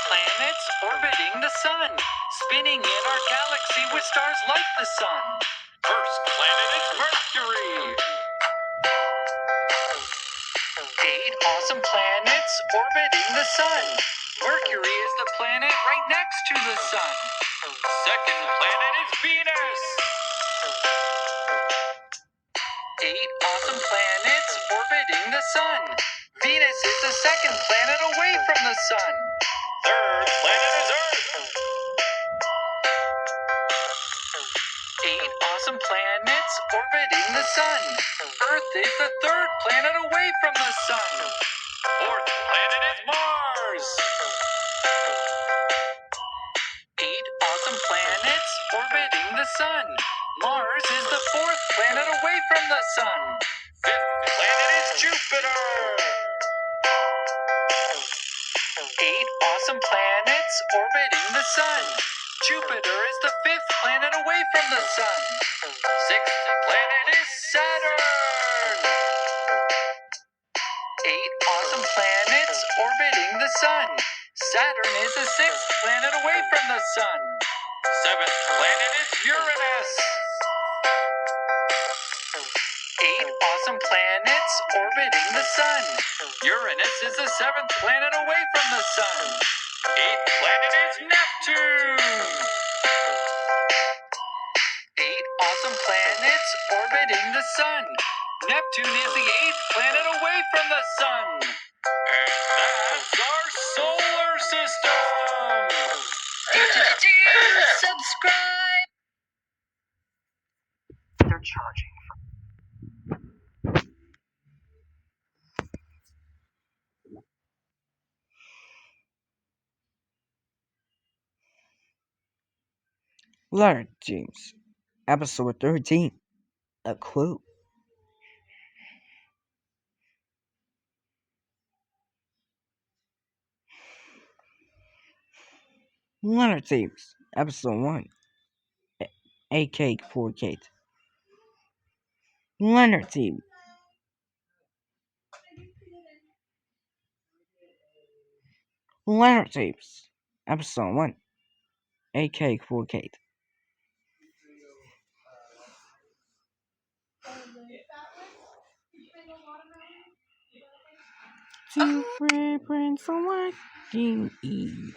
planets orbiting the sun, spinning in our galaxy with stars like the sun. First planet is Mercury. 8 awesome planets orbiting the sun. Mercury is the planet right next to the sun. Second planet is Venus. 8 awesome planets orbiting the sun. Venus is the second planet away from the sun. Third planet is Earth. 8 awesome planets orbiting the sun. Earth is the third planet away from the sun. Fourth planet is Mars. 8 awesome planets orbiting the sun. Mars is the fourth planet away from the sun. Fifth planet is Jupiter. 8 awesome planets orbiting the sun. Jupiter is the fifth planet away from the sun. Sixth planet is Saturn. 8 awesome planets orbiting the sun. Saturn is the sixth planet away from the sun. Seventh planet is Uranus. 8 awesome planets orbiting the sun. Uranus is the seventh planet away from the sun. 8th planet is Neptune. 8 awesome planets orbiting the sun. Neptune is the 8th planet away from the sun. And that's our solar system. Subscribe. They're charging. Leonard James, Episode 13, A Clue. Leonard James, Episode 1, A Cake for Kate. Leonard James. Leonard James, Episode 1, A Cake for Kate. Two footprints on Walking Eve.